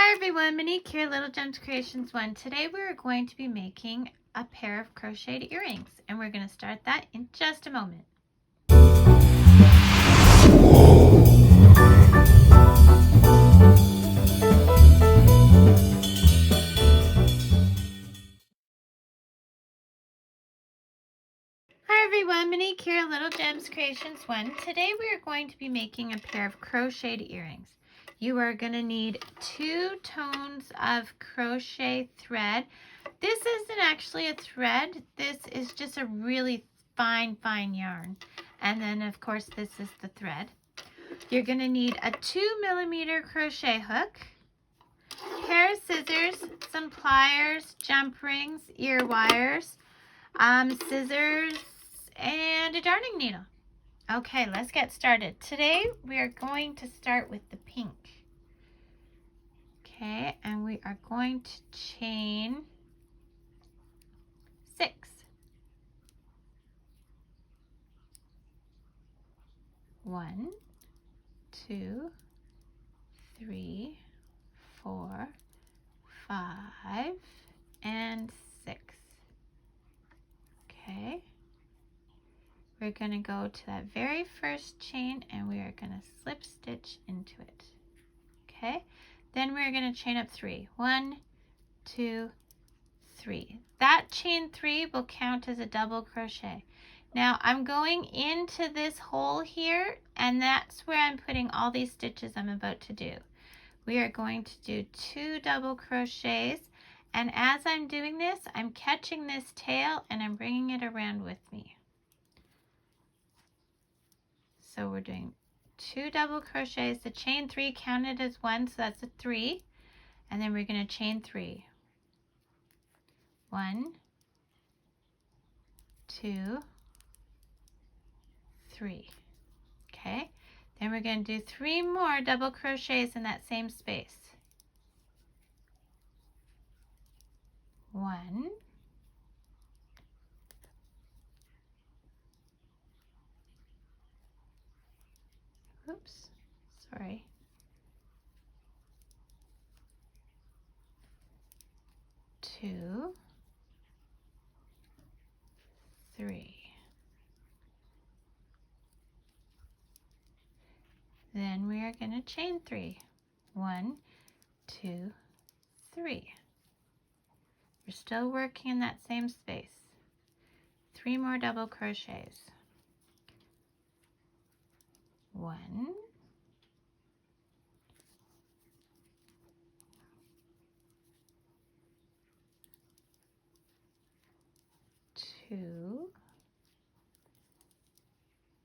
Hi everyone, Monique here, Little Gems Creations 1. Today we're going to be making a pair of crocheted earrings, and we're going to start that in just a moment. Hi everyone, Monique here, Little Gems Creations 1. Today we are going to be making a pair of crocheted earrings. You are going to need 2 tones of crochet thread. This isn't actually a thread. This is just a really fine yarn. And then of course this is the thread. You're going to need a 2mm crochet hook, pair of scissors, some pliers, jump rings, ear wires, scissors, and a darning needle. Okay, let's get started. Today we are going to start with the pink. Okay, and we are going to chain 6. 1, 2, 3, 4, 5, and 6. Okay, we're going to go to that very first chain and we are going to slip stitch into it. Okay, then we're going to chain up 3. 1, 2, 3. That chain 3 will count as a double crochet. Now I'm going into this hole here, and that's where I'm putting all these stitches I'm about to do. We are going to do 2 double crochets, and as I'm doing this, I'm catching this tail and I'm bringing it around with me. So we're doing 2 double crochets. The chain 3 counted as 1, so that's a 3, and then we're going to chain 3. 1, 2, 3. Okay, then we're going to do 3 more double crochets in that same space. 1, 2, 3. Then we are going to chain 3. 1, 2, 3. We're still working in that same space. 3 more double crochets. 1, 2,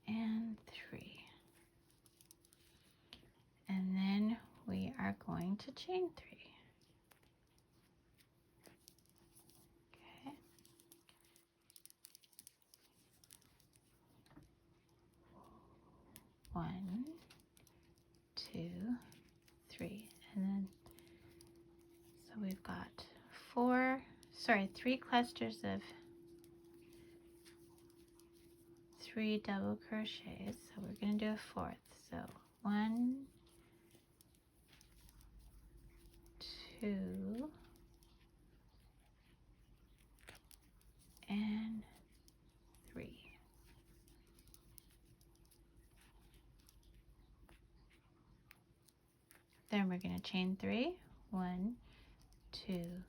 and 3. And then we are going to chain 3. Okay. 1, 2, 3. And then, so we've got 3 clusters of 3 double crochets. So we're going to do a 4th. So 1, 2, and 3. Then we're going to chain 3. 1, 2,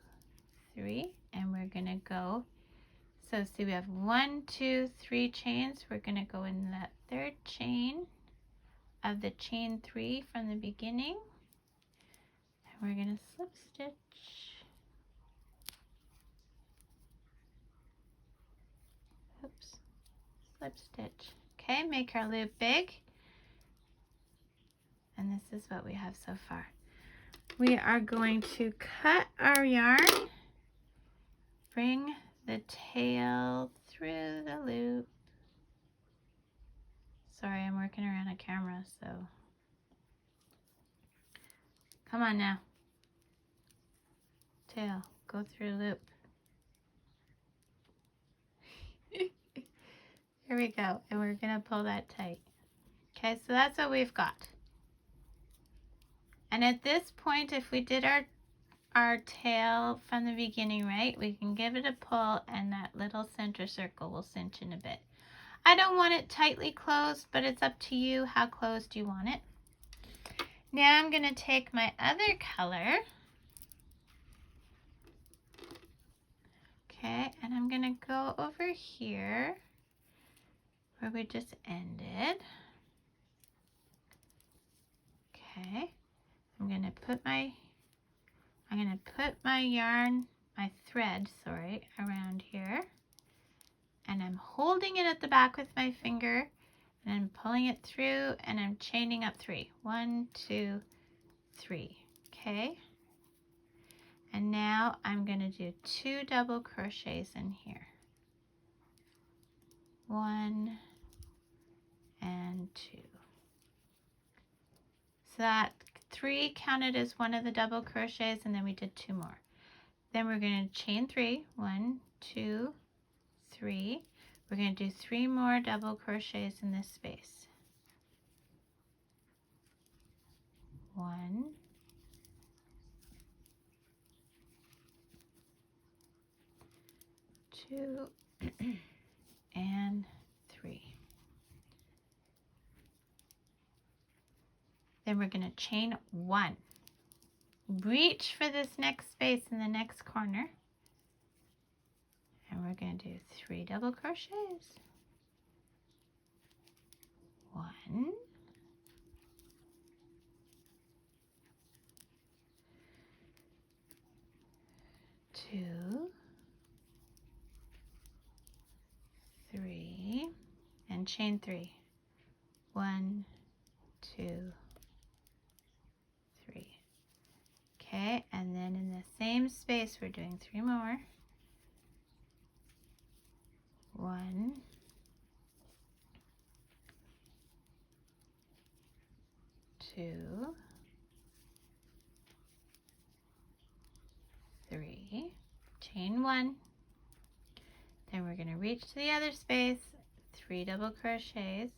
3, and we're going to go. So see, we have 1, 2, 3 chains. We're going to go in that 3rd chain of the chain 3 from the beginning, and we're going to slip stitch. Oops, slip stitch. Okay, make our loop big, and this is what we have so far. We are going to cut our yarn, bring the tail through the loop. Sorry, I'm working around a camera, so come on now. Tail, go through loop. Here we go, and we're gonna pull that tight. Okay, so that's what we've got. And at this point, if we did our tail from the beginning right, we can give it a pull and that little center circle will cinch in a bit. I don't want it tightly closed, but it's up to you how closed you want it. Now I'm going to take my other color. Okay, and I'm going to go over here where we just ended. Okay, I'm going to put my yarn, my thread, sorry, around here. And I'm holding it at the back with my finger, and I'm pulling it through, and I'm chaining up 3. 1, 2, 3. Okay. And now I'm going to do 2 double crochets in here. 1 and 2. So that 3 counted as one of the double crochets, and then we did 2 more. Then we're going to chain 3. 1, 2, 3. We're going to do 3 more double crochets in this space. 1, 2, and 3. Then we're going to chain 1. Reach for this next space in the next corner. And we're going to do 3 double crochets. 1, 2, 3, and chain 3. 1, 2, 3. Okay, and then in the same space we're doing 3 more. 1, 2, 3, chain 1. Then we're going to reach to the other space, 3 double crochets.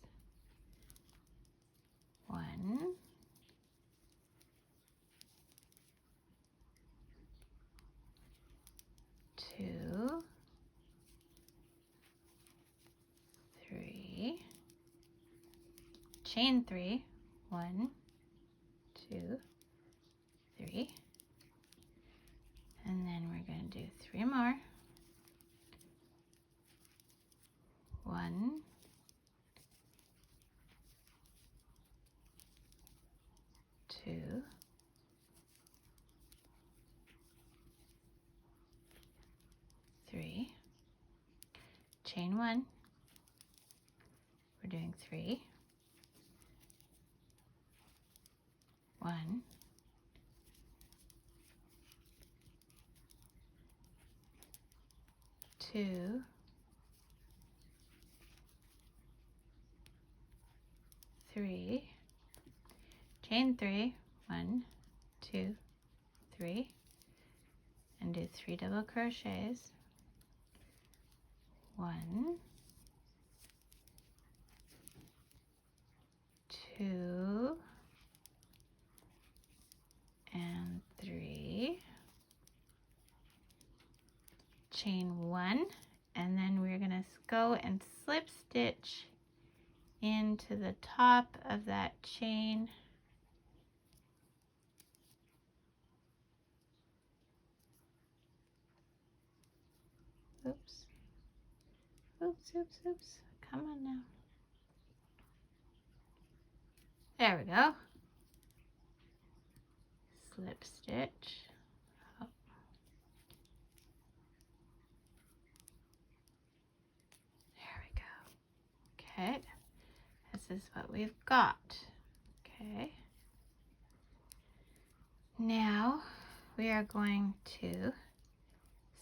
1, 2, 3, chain 3. 1, 2, 3, and then we're going to do 3 more. 1, 2, 3, chain 1. We're doing 3. 1, 2, 3, chain 3. 1, 2, 3, and do 3 double crochets. 1, 2, and 3, chain 1, and then we're going to go and slip stitch into the top of that chain. Oops. Oops, oops, oops. Come on now. There we go. Slip stitch. Oh. There we go. Okay. This is what we've got. Okay. Now we are going to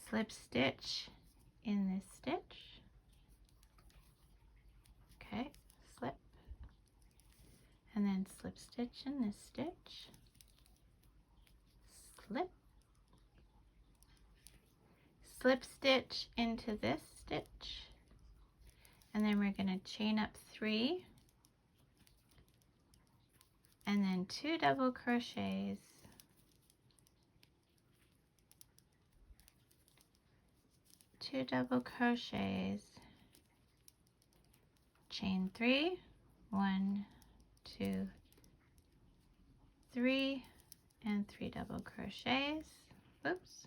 slip stitch in this stitch. Okay, slip, and then slip stitch in this stitch, slip, slip stitch into this stitch, and then we're going to chain up 3, and then 2 double crochets, two double crochets, chain 3, 1, 2, 3, and 3 double crochets. Whoops.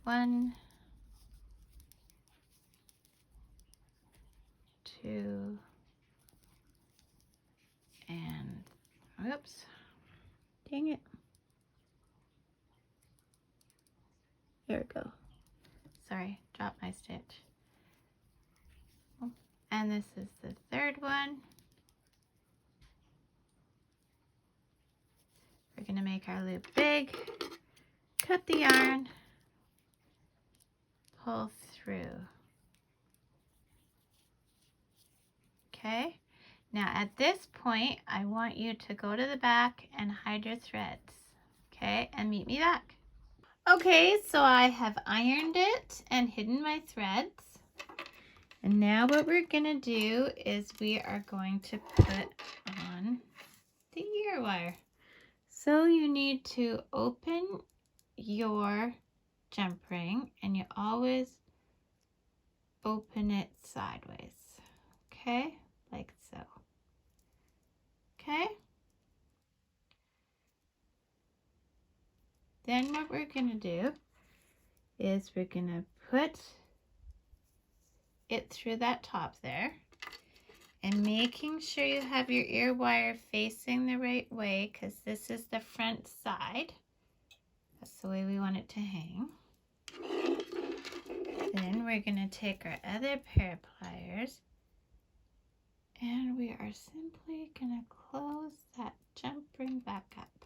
One, 2, and whoops. Dang it. Here we go. Sorry, dropped my stitch. And this is the third one. We're going to make our loop big, cut the yarn, pull through. Okay, now at this point, I want you to go to the back and hide your threads. Okay, and meet me back. Okay, so I have ironed it and hidden my threads. And now what we're gonna do is we are going to put on the ear wire. So you need to open your jump ring and you always open it sideways. Okay, like so. Okay. Then what we're gonna do is we're gonna put it through that top there, and making sure you have your ear wire facing the right way, because this is the front side. That's the way we want it to hang. Then we're going to take our other pair of pliers and we are simply going to close that jump ring back up.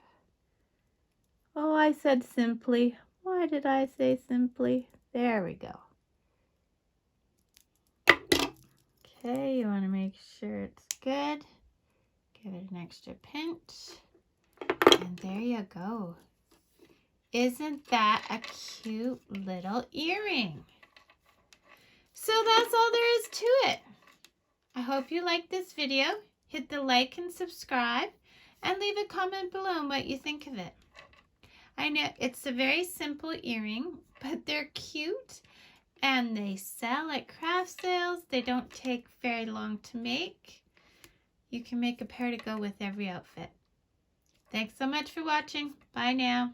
Oh, I said simply. Why did I say simply? There we go. Okay, you want to make sure it's good. Give it an extra pinch. And there you go. Isn't that a cute little earring? So that's all there is to it. I hope you liked this video. Hit the like and subscribe and leave a comment below on what you think of it. I know it's a very simple earring, but they're cute and they sell at craft sales. They don't take very long to make. You can make a pair to go with every outfit. Thanks so much for watching. Bye now.